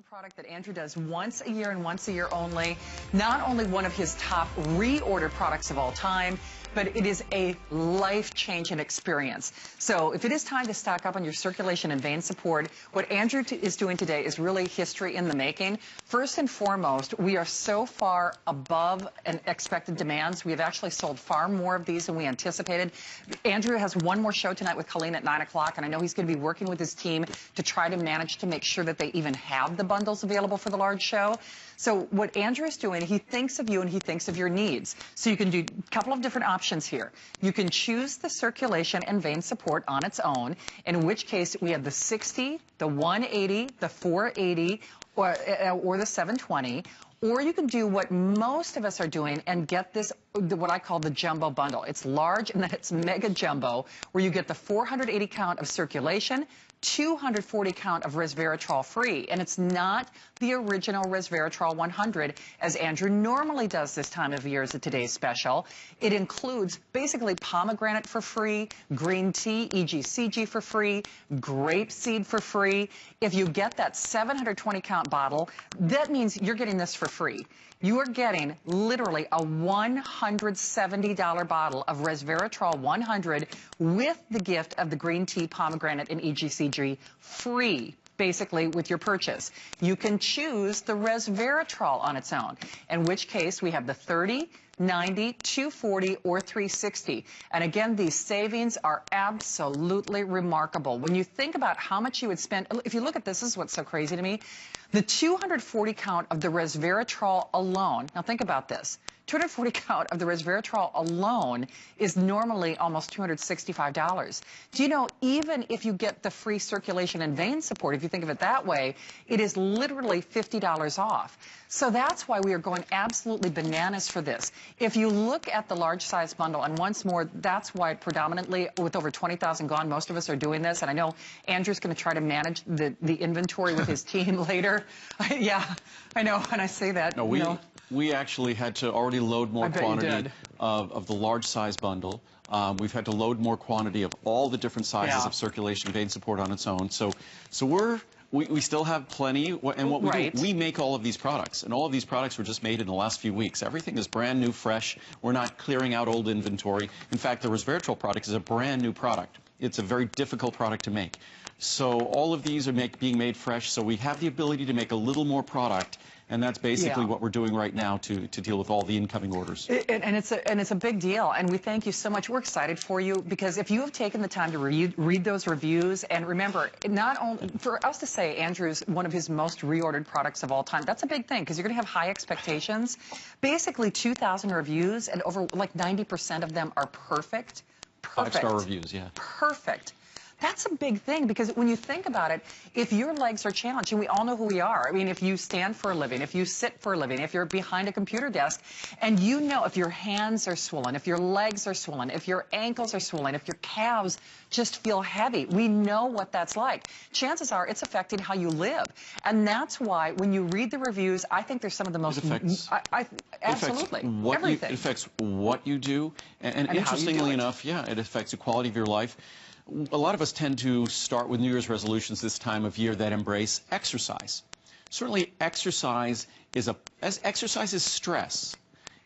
one product that Andrew does once a year and once a year only. Not only one of his top reorder products of all time, but it is a life-changing experience. So if it is time to stock up on your circulation and vein support, what Andrew is doing today is really history in the making. First and foremost, we are so far above expected demands. We have actually sold far more of these than we anticipated. Andrew has one more show tonight with Colleen at 9 o'clock, and I know he's going to be working with his team to try to manage to make sure that they even have the bundles available for the large show. So what Andrew is doing, he thinks of you and he thinks of your needs. So you can do a couple of different options here. You can choose the circulation and vein support on its own, in which case we have the 60, the 180, the 480, or the 720. Or you can do what most of us are doing and get this, what I call the jumbo bundle. It's large and then it's mega jumbo, where you get the 480 count of circulation, 240 count of resveratrol free. And it's not the original resveratrol 100 as Andrew normally does this time of year as a today's special. It includes basically pomegranate for free, green tea, EGCG for free, grape seed for free. If you get that 720 count bottle, that means you're getting this for free. You are getting literally a $170 bottle of resveratrol 100 with the gift of the green tea, pomegranate, and EGCG free, basically, with your purchase. You can choose the resveratrol on its own, in which case we have the 30, 90, 240, or 360. And again, these savings are absolutely remarkable. When you think about how much you would spend, if you look at this is what's so crazy to me. The 240 count of the resveratrol alone, now think about this, 240 count of the resveratrol alone is normally almost $265. Do you know, even if you get the free circulation and vein support, if you think of it that way, it is literally $50 off. So that's why we are going absolutely bananas for this. If you look at the large size bundle, and once more, that's why predominantly with over 20,000 gone, most of us are doing this. And I know Andrew's going to try to manage the inventory with his team later. Yeah, I know when I say that. No, we actually had to already load more quantity of the large size bundle. We've had to load more quantity of all the different sizes of circulation vein support on its own. So we still have plenty, and what we do, we make all of these products, and all of these products were just made in the last few weeks. Everything is brand new, fresh. We're not clearing out old inventory. In fact, the resveratrol product is a brand new product. It's a very difficult product to make. So all of these are being made fresh, so we have the ability to make a little more product. And that's basically what we're doing right now to deal with all the incoming orders. And it's a big deal. And we thank you so much. We're excited for you because if you have taken the time to read those reviews, and remember, not only for us to say Andrew's one of his most reordered products of all time, that's a big thing because you're going to have high expectations. Basically 2,000 reviews and over like 90% of them are perfect. Perfect. 5-star reviews, yeah. Perfect. That's a big thing because when you think about it, if your legs are challenged, and we all know who we are. I mean, if you stand for a living, if you sit for a living, if you're behind a computer desk, and you know if your hands are swollen, if your legs are swollen, if your ankles are swollen, if your calves just feel heavy, we know what that's like. Chances are it's affecting how you live. And that's why when you read the reviews, I think they're some of the most... Absolutely. Everything. It affects what you do. And interestingly enough, it affects the quality of your life. A lot of us tend to start with New Year's resolutions this time of year that embrace exercise. Certainly exercise is stress.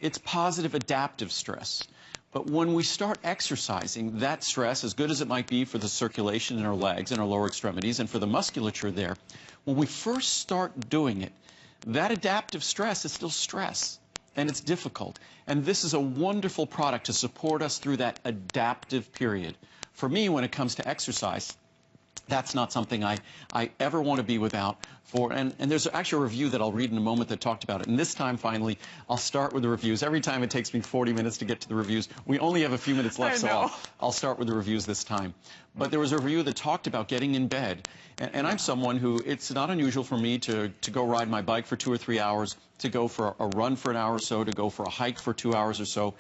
It's positive adaptive stress. But when we start exercising, that stress, as good as it might be for the circulation in our legs and our lower extremities and for the musculature there, when we first start doing it, that adaptive stress is still stress. And it's difficult. And this is a wonderful product to support us through that adaptive period. For me, when it comes to exercise, that's not something I ever want to be without. And there's actually a review that I'll read in a moment that talked about it. And this time, finally, I'll start with the reviews. Every time it takes me 40 minutes to get to the reviews. We only have a few minutes left, so I'll start with the reviews this time. But there was a review that talked about getting in bed. And I'm someone who, it's not unusual for me to go ride my bike for 2 or 3 hours, to go for a run for an hour or so, to go for a hike for 2 hours or so.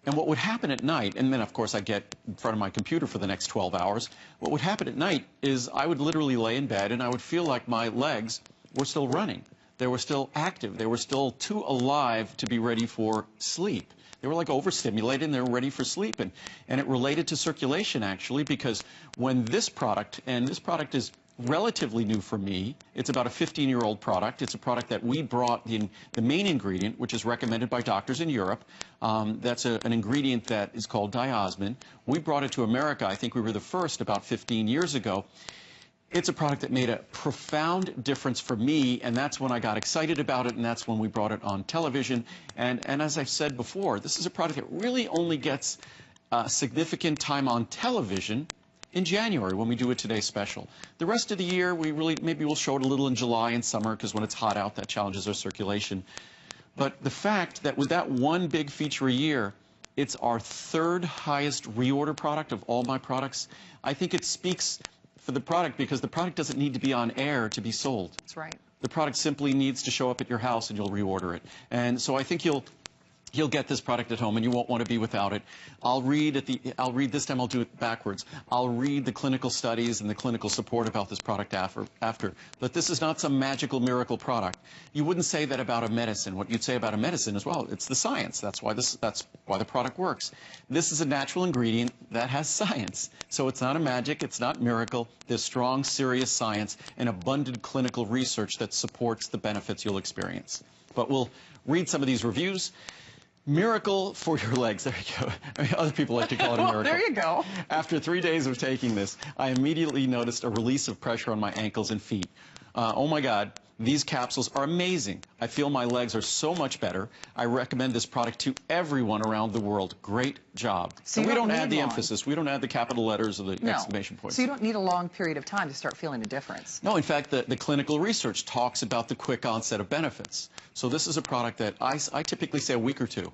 And what would happen at night, and then of course I get in front of my computer for the next 12 hours, what would happen at night is I would literally lay in bed and I would feel like my legs were still running. They were still active. They were still too alive to be ready for sleep. They were like overstimulated and they were ready for sleep. And it related to circulation actually, because when this product, and this product is relatively new for me. It's about a 15-year-old product. It's a product that we brought the main ingredient, which is recommended by doctors in Europe. That's an ingredient that is called diosmin. We brought it to America. I think we were the first about 15 years ago. It's a product that made a profound difference for me, and that's when I got excited about it, and that's when we brought it on television. And as I've said before, this is a product that really only gets significant time on television in January when we do a Today Special. The rest of the year, maybe we'll show it a little in July and summer, because when it's hot out, that challenges our circulation. But the fact that with that one big feature a year, it's our third highest reorder product of all my products, I think it speaks for the product, because the product doesn't need to be on air to be sold. That's right. The product simply needs to show up at your house and you'll reorder it. And so I think you'll get this product at home and you won't want to be without it. I'll read this time, I'll do it backwards. I'll read the clinical studies and the clinical support about this product after. But this is not some magical miracle product. You wouldn't say that about a medicine. What you'd say about a medicine is, well, it's the science. That's why the product works. This is a natural ingredient that has science. So it's not a magic, it's not miracle. There's strong, serious science and abundant clinical research that supports the benefits you'll experience. But we'll read some of these reviews. Miracle for your legs. There you go. I mean, other people like to call it a miracle. There you go. After 3 days of taking this, I immediately noticed a release of pressure on my ankles and feet. Oh my God, these capsules are amazing. I feel my legs are so much better. I recommend this product to everyone around the world. Great job. So we don't add the emphasis. We don't add the capital letters or the exclamation points. So you don't need a long period of time to start feeling a difference. No, in fact, the clinical research talks about the quick onset of benefits. So this is a product that I typically say a week or two.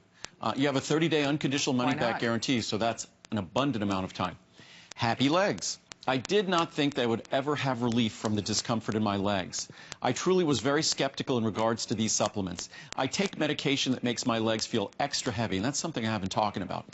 You have a 30-day unconditional money-back guarantee, so that's an abundant amount of time. Happy legs. I did not think that I would ever have relief from the discomfort in my legs. I truly was very skeptical in regards to these supplements. I take medication that makes my legs feel extra heavy, and that's something I have been talking about.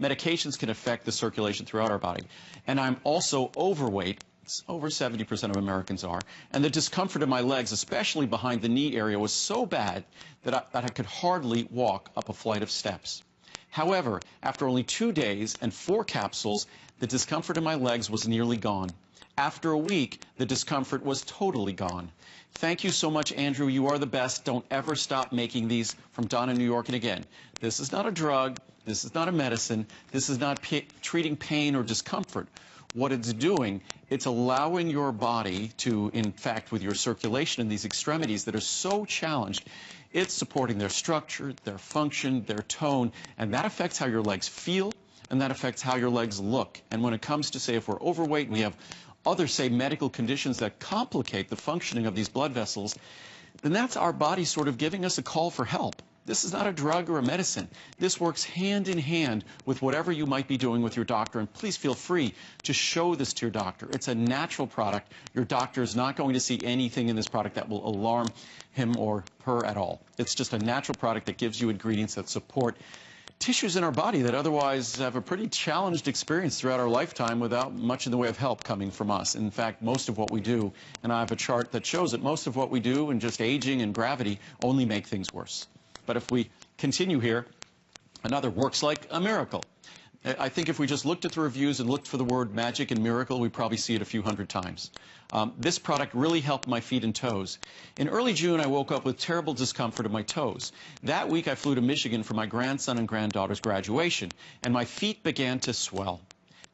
Medications can affect the circulation throughout our body. And I'm also overweight. Over 70% of Americans are. And the discomfort in my legs, especially behind the knee area, was so bad that I could hardly walk up a flight of steps. However, after only 2 days and 4 capsules, the discomfort in my legs was nearly gone. After a week, the discomfort was totally gone. Thank you so much, Andrew. You are the best. Don't ever stop making these. From Donna, New York. And again, this is not a drug. This is not a medicine. This is not treating pain or discomfort. What it's doing, it's allowing your body to, in fact, with your circulation in these extremities that are so challenged, it's supporting their structure, their function, their tone, and that affects how your legs feel, and that affects how your legs look. And when it comes to, say, if we're overweight and we have other, say, medical conditions that complicate the functioning of these blood vessels, then that's our body sort of giving us a call for help. This is not a drug or a medicine. This works hand in hand with whatever you might be doing with your doctor, and please feel free to show this to your doctor. It's a natural product. Your doctor is not going to see anything in this product that will alarm him or her at all. It's just a natural product that gives you ingredients that support tissues in our body that otherwise have a pretty challenged experience throughout our lifetime without much in the way of help coming from us. In fact, most of what we do, and I have a chart that shows it, most of what we do and just aging and gravity only make things worse. But if we continue here, another works like a miracle. I think if we just looked at the reviews and looked for the word magic and miracle, we'd probably see it a few hundred times. This product really helped my feet and toes. In early June, I woke up with terrible discomfort in my toes. That week, I flew to Michigan for my grandson and granddaughter's graduation, and my feet began to swell.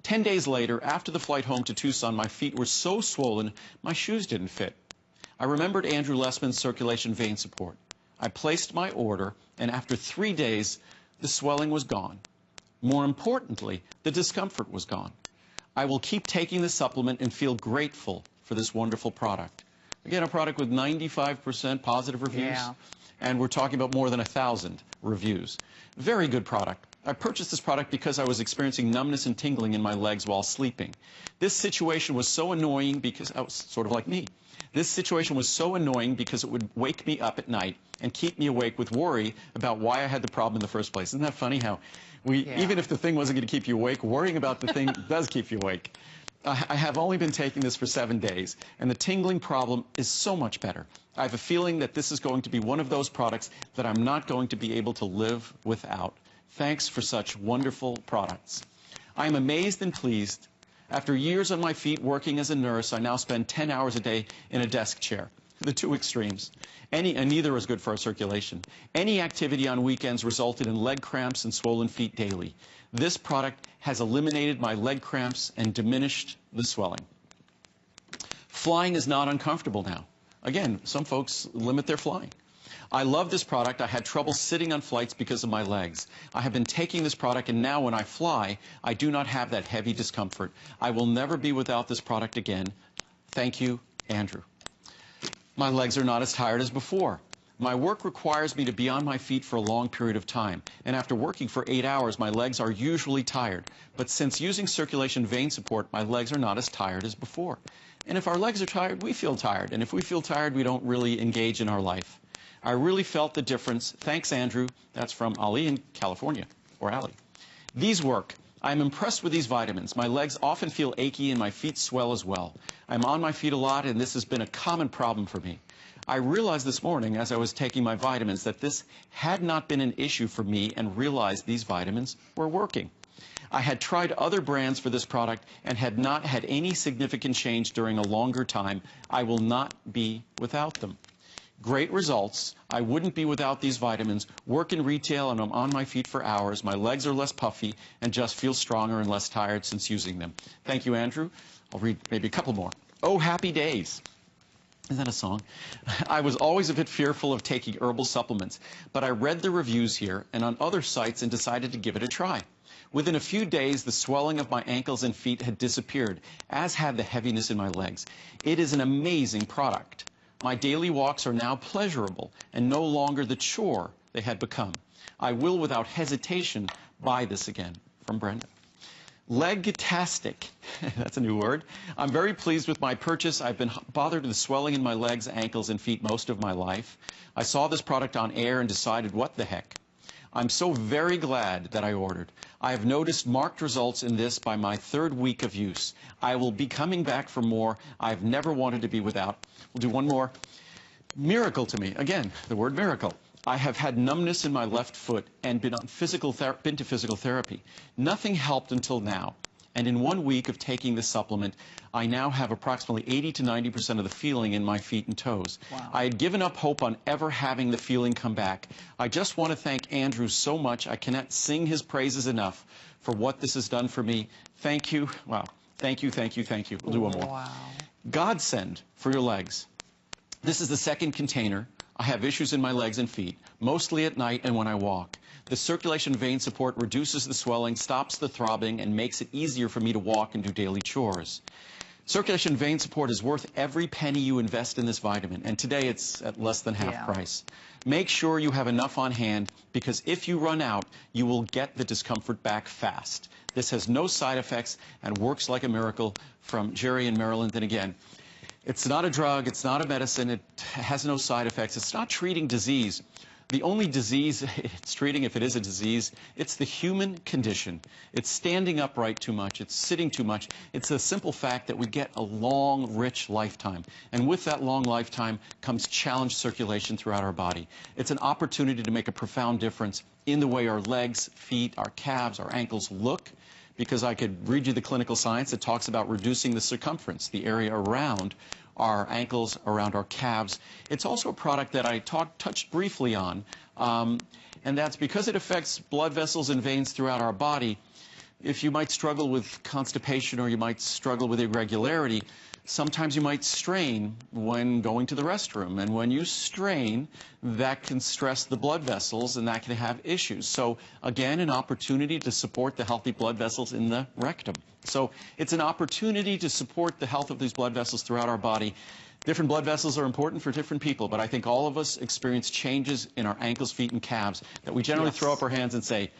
10 days later, after the flight home to Tucson, my feet were so swollen, my shoes didn't fit. I remembered Andrew Lessman's CirculationVein support. I placed my order, and after 3 days, the swelling was gone. More importantly, the discomfort was gone. I will keep taking the supplement and feel grateful for this wonderful product. Again, a product with 95% positive reviews, and we're talking about more than 1,000 reviews. Very good product. I purchased this product because I was experiencing numbness and tingling in my legs while sleeping. This situation was so annoying because I was sort of like me. This situation was so annoying because it would wake me up at night and keep me awake with worry about why I had the problem in the first place. Isn't that funny how even if the thing wasn't going to keep you awake, worrying about the thing does keep you awake. I have only been taking this for 7 days, and the tingling problem is so much better. I have a feeling that this is going to be one of those products that I'm not going to be able to live without. Thanks for such wonderful products. I am amazed and pleased After years on my feet working as a nurse, I now spend 10 hours a day in a desk chair. The two extremes. And neither is good for our circulation. Any activity on weekends resulted in leg cramps and swollen feet daily. This product has eliminated my leg cramps and diminished the swelling. Flying is not uncomfortable now. Again, some folks limit their flying. I love this product. I had trouble sitting on flights because of my legs. I have been taking this product, and now when I fly, I do not have that heavy discomfort. I will never be without this product again. Thank you, Andrew. My legs are not as tired as before. My work requires me to be on my feet for a long period of time, and after working for 8 hours, my legs are usually tired. But since using circulation vein support, my legs are not as tired as before. And if our legs are tired, we feel tired. And if we feel tired, we don't really engage in our life. I really felt the difference. Thanks, Andrew. That's from Ali in California, or Ali. These work. I'm impressed with these vitamins. My legs often feel achy and my feet swell as well. I'm on my feet a lot, and this has been a common problem for me. I realized this morning as I was taking my vitamins that this had not been an issue for me and realized these vitamins were working. I had tried other brands for this product and had not had any significant change during a longer time. I will not be without them. Great results. I wouldn't be without these vitamins. Work in retail and I'm on my feet for hours. My legs are less puffy and just feel stronger and less tired since using them. Thank you, Andrew. I'll read maybe a couple more. Oh, happy days. Isn't that a song? I was always a bit fearful of taking herbal supplements, but I read the reviews here and on other sites and decided to give it a try. Within a few days, the swelling of my ankles and feet had disappeared, as had the heaviness in my legs. It is an amazing product. My daily walks are now pleasurable and no longer the chore they had become. I will, without hesitation, buy this again. From Brenda. Leg-tastic. That's a new word. I'm very pleased with my purchase. I've been bothered with swelling in my legs, ankles, and feet most of my life. I saw this product on air and decided, what the heck? I'm so very glad that I ordered. I have noticed marked results in this by my 3rd week of use. I will be coming back for more. I've never wanted to be without. We'll do one more. Miracle to me. Again, the word miracle. I have had numbness in my left foot and been to physical therapy. Nothing helped until now. And in 1 week of taking this supplement, I now have approximately 80 to 90% of the feeling in my feet and toes. Wow. I had given up hope on ever having the feeling come back. I just want to thank Andrew so much. I cannot sing his praises enough for what this has done for me. Thank you. Wow. Thank you, thank you, thank you. We'll do one more. Wow. Godsend for your legs. This is the 2nd container. I have issues in my legs and feet, mostly at night and when I walk. The circulation vein support reduces the swelling, stops the throbbing, and makes it easier for me to walk and do daily chores. Circulation vein support is worth every penny you invest in this vitamin, and today it's at less than half price. Make sure you have enough on hand, because if you run out, you will get the discomfort back fast. This has no side effects and works like a miracle. From Jerry in Maryland. And again, it's not a drug, it's not a medicine, it has no side effects, it's not treating disease. The only disease it's treating, if it is a disease, it's the human condition. It's standing upright too much, it's sitting too much. It's the simple fact that we get a long, rich lifetime. And with that long lifetime comes challenged circulation throughout our body. It's an opportunity to make a profound difference in the way our legs, feet, our calves, our ankles look. Because I could read you the clinical science that talks about reducing the circumference, the area around our ankles, around our calves. It's also a product that I touched briefly on, and that's because it affects blood vessels and veins throughout our body. If you might struggle with constipation or you might struggle with irregularity, sometimes you might strain when going to the restroom. And when you strain, that can stress the blood vessels and that can have issues. So again, an opportunity to support the healthy blood vessels in the rectum. So it's an opportunity to support the health of these blood vessels throughout our body. Different blood vessels are important for different people, but I think all of us experience changes in our ankles, feet, and calves that we generally throw up our hands and say,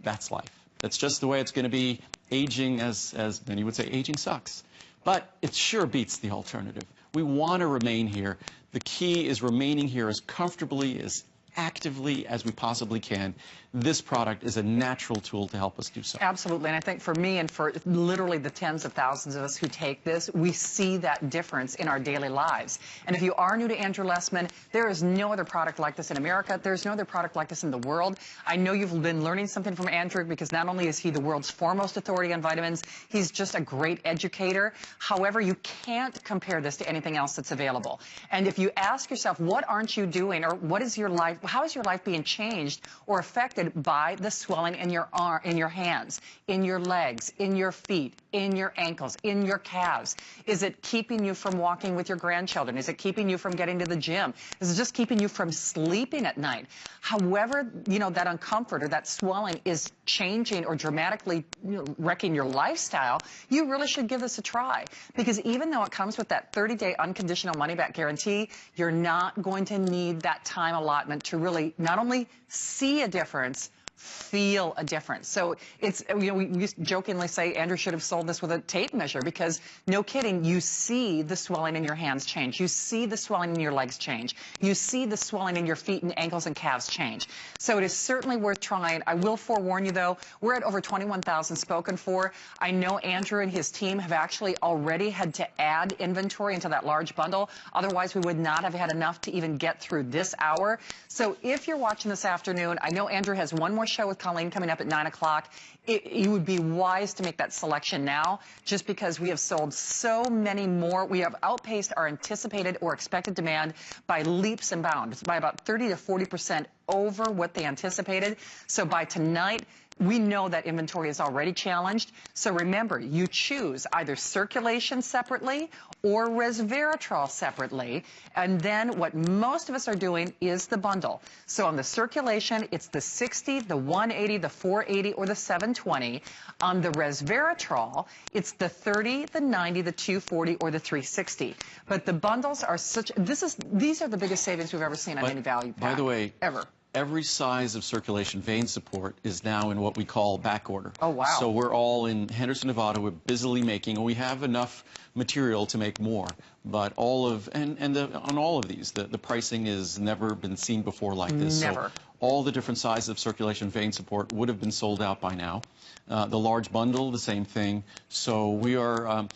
that's life. That's just the way it's going to be. Aging, as many would say, aging sucks. But it sure beats the alternative. We want to remain here. The key is remaining here as comfortably, as actively as we possibly can, this product is a natural tool to help us do so. Absolutely, and I think for me and for literally the tens of thousands of us who take this, we see that difference in our daily lives. And if you are new to Andrew Lessman, there is no other product like this in America. There's no other product like this in the world. I know you've been learning something from Andrew, because not only is he the world's foremost authority on vitamins, he's just a great educator. However, you can't compare this to anything else that's available. And if you ask yourself, what aren't you doing, or what is your life, how is your life being changed or affected by the swelling in your arm, in your hands, in your legs, in your feet, in your ankles, in your calves? Is it keeping you from walking with your grandchildren? Is it keeping you from getting to the gym? Is it just keeping you from sleeping at night? However, that uncomfort or that swelling is changing or dramatically wrecking your lifestyle, you really should give this a try. Because even though it comes with that 30-day unconditional money-back guarantee, you're not going to need that time allotment to really not only see a difference, feel a difference. So it's, we jokingly say Andrew should have sold this with a tape measure, because no kidding, you see the swelling in your hands change. You see the swelling in your legs change. You see the swelling in your feet and ankles and calves change. So it is certainly worth trying. I will forewarn you though, we're at over 21,000 spoken for. I know Andrew and his team have actually already had to add inventory into that large bundle. Otherwise we would not have had enough to even get through this hour. So if you're watching this afternoon, I know Andrew has one more show with Colleen coming up at 9 o'clock. You would be wise to make that selection now, just because we have sold so many more. We have outpaced our anticipated or expected demand by leaps and bounds, by about 30 to 40% over what they anticipated. So by tonight, we know that inventory is already challenged. So remember, you choose either circulation separately or resveratrol separately. And then what most of us are doing is the bundle. So on the circulation, it's the 60, the 180, the 480, or the 720. On the resveratrol, it's the 30, the 90, the 240, or the 360. But the bundles are these are the biggest savings we've ever seen on any value pack. By the way, ever. Every size of circulation vein support is now in what we call back order. Oh, wow. So we're all in Henderson, Nevada. We're busily making, and we have enough material to make more. But on all of these, the pricing has never been seen before like this. Never. So all the different sizes of circulation vein support would have been sold out by now. The large bundle, the same thing. So we're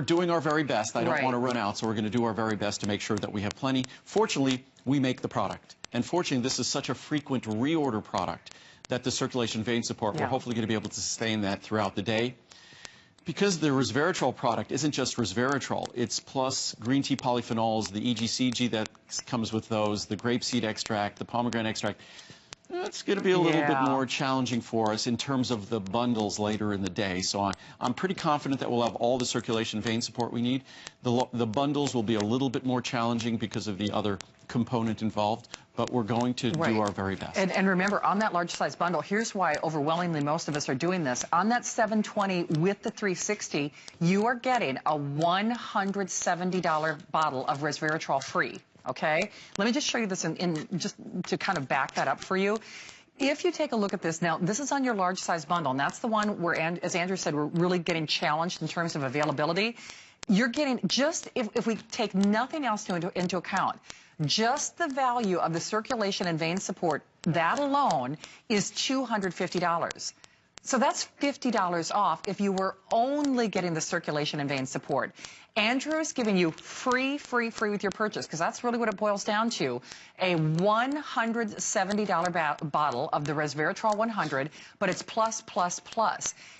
doing our very best. I don't want to run out, so we're going to do our very best to make sure that we have plenty. Fortunately, we make the product. And fortunately, this is such a frequent reorder product that the circulation vein support, we're hopefully going to be able to sustain that throughout the day. Because the resveratrol product isn't just resveratrol, it's plus green tea polyphenols, the EGCG that comes with those, the grapeseed extract, the pomegranate extract. It's going to be a little bit more challenging for us in terms of the bundles later in the day. So I'm pretty confident that we'll have all the circulation vein support we need. The bundles will be a little bit more challenging because of the other component involved, but we're going to do our very best. And remember, on that large size bundle, here's why overwhelmingly most of us are doing this. On that 720 with the 360, you are getting a $170 bottle of resveratrol free. Okay, let me just show you this just to kind of back that up for you. If you take a look at this now, this is on your large size bundle, and that's the one where, as Andrew said, we're really getting challenged in terms of availability. You're getting just, if we take nothing else into account, just the value of the circulation and vein support, that alone is $250. So that's $50 off if you were only getting the circulation and vein support. Andrew is giving you free with your purchase, because that's really what it boils down to. A $170 bottle of the resveratrol 100, but it's plus.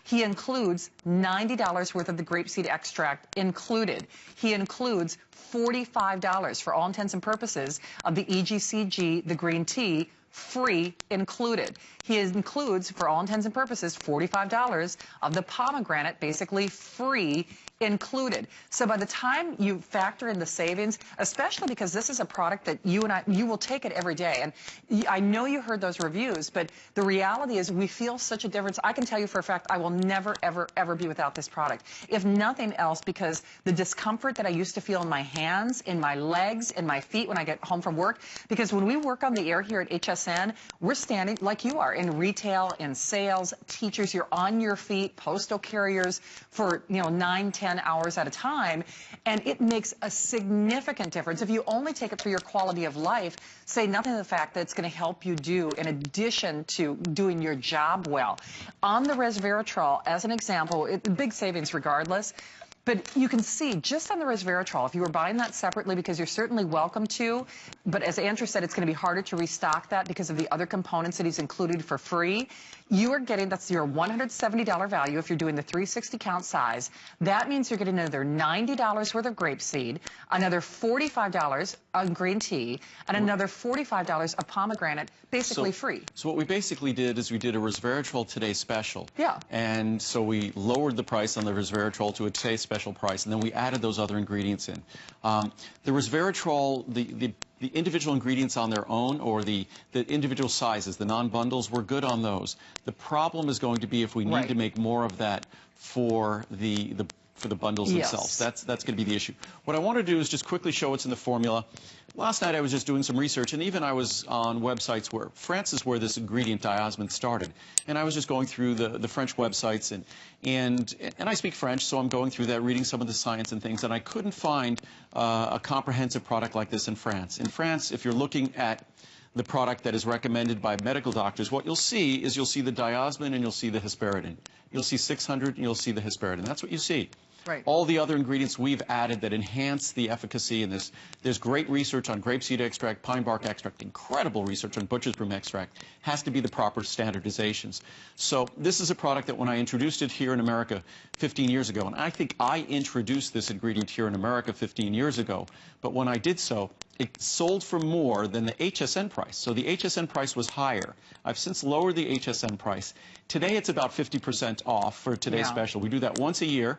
He includes $90 worth of the grapeseed extract included. He includes $45 for all intents and purposes of the EGCG, the green tea, free included. He includes, for all intents and purposes, $45 of the pomegranate, basically free included. So by the time you factor in the savings, especially because this is a product that you will take it every day. And I know you heard those reviews, but the reality is we feel such a difference. I can tell you for a fact I will never, ever be without this product. If nothing else, because the discomfort that I used to feel in my hands, in my legs, in my feet when I get home from work, because when we work on the air here at HSN, we're standing like you are in retail, in sales, teachers, you're on your feet, postal carriers for 9, 10, 10 hours at a time, and it makes a significant difference. If you only take it for your quality of life, say nothing of the fact that it's going to help you do in addition to doing your job well. On the resveratrol, as an example, big savings regardless. But you can see, just on the resveratrol, if you were buying that separately, because you're certainly welcome to, but as Andrew said, it's going to be harder to restock that because of the other components that he's included for free. You are getting, that's your $170 value if you're doing the 360 count size. That means you're getting another $90 worth of grapeseed, another $45 on green tea, and another $45 of pomegranate, basically free. So what we basically did is we did a resveratrol Today Special. Yeah. And so we lowered the price on the resveratrol to a Today Special price, and then we added those other ingredients in. The resveratrol, the individual ingredients on their own, or the individual sizes, the non-bundles, we're good on those. The problem is going to be if we need to make more of that for the bundles themselves. That's going to be the issue. What I want to do is just quickly show what's in the formula. Last night I was just doing some research, and even I was on websites where France is where this ingredient diosmin started. And I was just going through the French websites, and I speak French, so I'm going through that, reading some of the science and things, and I couldn't find a comprehensive product like this in France. In France, if you're looking at the product that is recommended by medical doctors, what you'll see is you'll see the diosmin and you'll see the hesperidin. You'll see 600 and you'll see the hesperidin. That's what you see. Right. All the other ingredients we've added that enhance the efficacy, and there's great research on grapeseed extract, pine bark extract, incredible research on butcher's broom extract, has to be the proper standardizations. So this is a product that when I introduced it here in America 15 years ago, and I think I introduced this ingredient here in America 15 years ago, but when I did so, it sold for more than the HSN price. So the HSN price was higher. I've since lowered the HSN price. Today it's about 50% off for today's special. We do that once a year.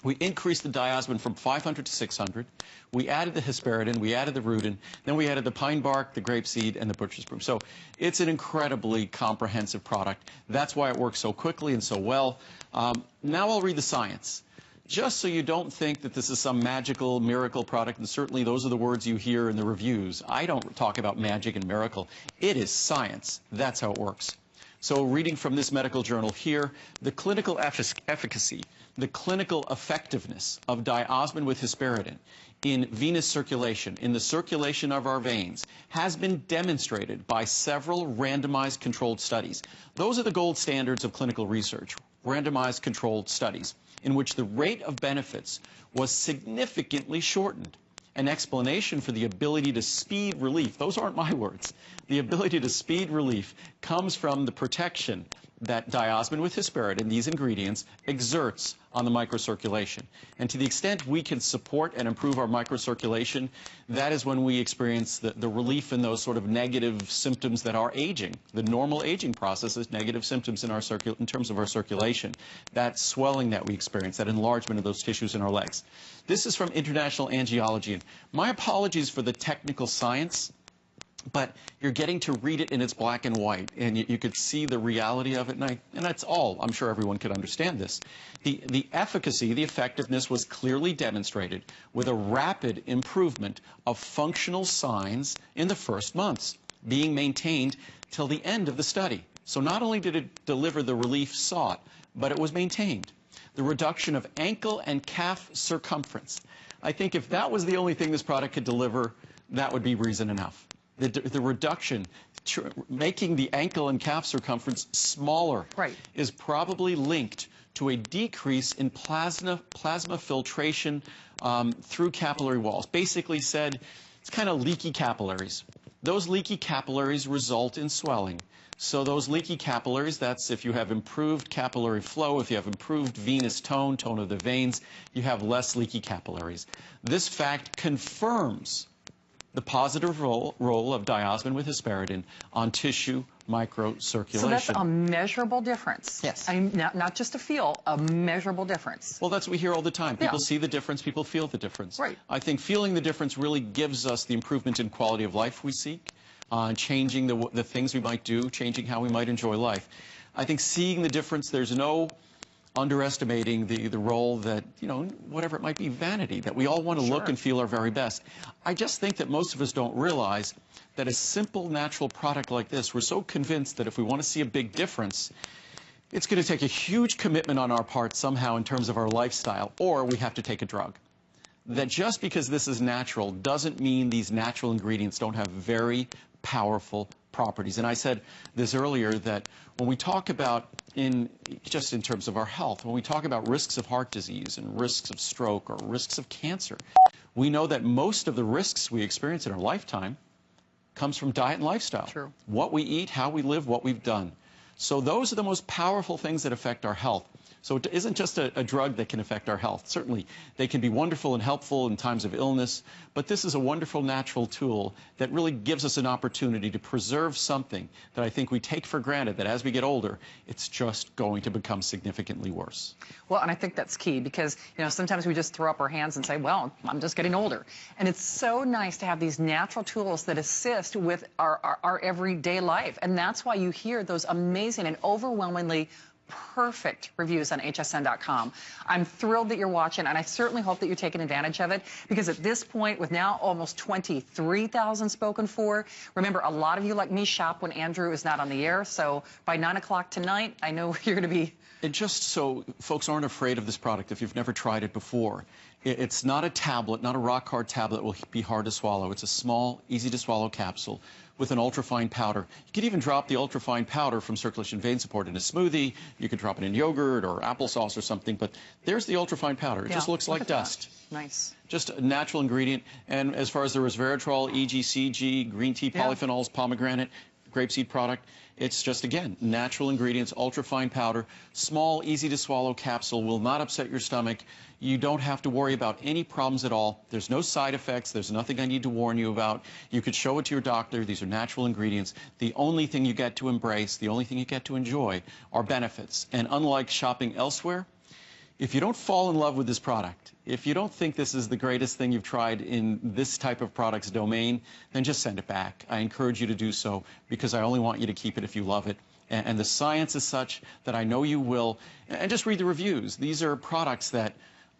We increased the diosmin from 500 to 600. We added the hesperidin, we added the rudin, then we added the pine bark, the grapeseed, and the butcher's broom. So it's an incredibly comprehensive product. That's why it works so quickly and so well. Now I'll read the science. Just so you don't think that this is some magical miracle product, and certainly those are the words you hear in the reviews. I don't talk about magic and miracle. It is science. That's how it works. So reading from this medical journal here, the clinical efficacy, the clinical effectiveness of diosmin with hesperidin in venous circulation, in the circulation of our veins, has been demonstrated by several randomized controlled studies. Those are the gold standards of clinical research, randomized controlled studies, in which the rate of benefits was significantly shortened. An explanation for the ability to speed relief, those aren't my words, the ability to speed relief comes from the protection that diosmin with hesperidin, these ingredients, exerts on the microcirculation. And to the extent we can support and improve our microcirculation, that is when we experience the relief in those sort of negative symptoms that are aging. The normal aging process is negative symptoms in terms of our circulation. That swelling that we experience, that enlargement of those tissues in our legs. This is from International Angiology. And my apologies for the technical science, but you're getting to read it in its black and white, and you could see the reality of it, and that's all. I'm sure everyone could understand this. The efficacy, the effectiveness was clearly demonstrated with a rapid improvement of functional signs in the first months, being maintained till the end of the study. So not only did it deliver the relief sought, but it was maintained. The reduction of ankle and calf circumference. I think if that was the only thing this product could deliver, that would be reason enough. The reduction, making the ankle and calf circumference smaller, is probably linked to a decrease in plasma filtration through capillary walls. Basically said, it's kind of leaky capillaries. Those leaky capillaries result in swelling. So those leaky capillaries, that's if you have improved capillary flow, if you have improved venous tone of the veins, you have less leaky capillaries. This fact confirms the positive role of diosmin with hesperidin on tissue microcirculation. So that's a measurable difference. Yes. I mean, not just a feel, a measurable difference. Well, that's what we hear all the time. People see the difference, people feel the difference. Right. I think feeling the difference really gives us the improvement in quality of life we seek, changing the things we might do, changing how we might enjoy life. I think seeing the difference, there's no underestimating the role that, whatever it might be, vanity, that we all want to look and feel our very best. I just think that most of us don't realize that a simple natural product like this, we're so convinced that if we want to see a big difference, It's going to take a huge commitment on our part somehow in terms of our lifestyle, or we have to take a drug. That just because this is natural doesn't mean these natural ingredients don't have very powerful properties. And I said this earlier, that when we talk about, just in terms of our health, when we talk about risks of heart disease and risks of stroke or risks of cancer, we know that most of the risks we experience in our lifetime comes from diet and lifestyle. True. What we eat, how we live, what we've done. So those are the most powerful things that affect our health. So it isn't just a drug that can affect our health. Certainly, they can be wonderful and helpful in times of illness, but this is a wonderful natural tool that really gives us an opportunity to preserve something that I think we take for granted, that as we get older, it's just going to become significantly worse. Well, and I think that's key because, sometimes we just throw up our hands and say, well, I'm just getting older. And it's so nice to have these natural tools that assist with our everyday life. And that's why you hear those amazing and overwhelmingly perfect reviews on hsn.com. I'm thrilled that you're watching, and I certainly hope that you're taking advantage of it, because at this point, with now almost 23,000 spoken for, remember, a lot of you like me shop when Andrew is not on the air, so by 9 o'clock tonight, I know you're going to be... And just so folks aren't afraid of this product, if you've never tried it before, it's not a tablet, not a rock-hard tablet that will be hard to swallow. It's a small, easy-to-swallow capsule with an ultrafine powder. You could even drop the ultrafine powder from CirculationVein Support in a smoothie. You could drop it in yogurt or applesauce or something, but there's the ultrafine powder. It just looks like dust. Nice. Just a natural ingredient. And as far as the resveratrol, EGCG, green tea polyphenols, pomegranate, grapeseed product, it's just, again, natural ingredients, ultrafine powder, small, easy-to-swallow capsule, will not upset your stomach. You don't have to worry about any problems at all. There's no side effects. There's nothing I need to warn you about. You could show it to your doctor. These are natural ingredients. The only thing you get to embrace, the only thing you get to enjoy are benefits. And unlike shopping elsewhere, if you don't fall in love with this product, if you don't think this is the greatest thing you've tried in this type of product's domain, then just send it back. I encourage you to do so, because I only want you to keep it if you love it. And the science is such that I know you will. And just read the reviews. These are products that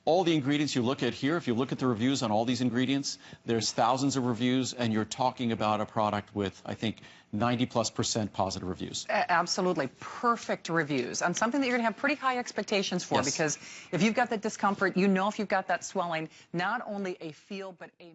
all the ingredients you look at here, if you look at the reviews on all these ingredients, there's thousands of reviews, and you're talking about a product with, I think, 90+% positive reviews. Absolutely. Perfect reviews on something that you're going to have pretty high expectations for, because if you've got that discomfort, if you've got that swelling, not only a feel, but a...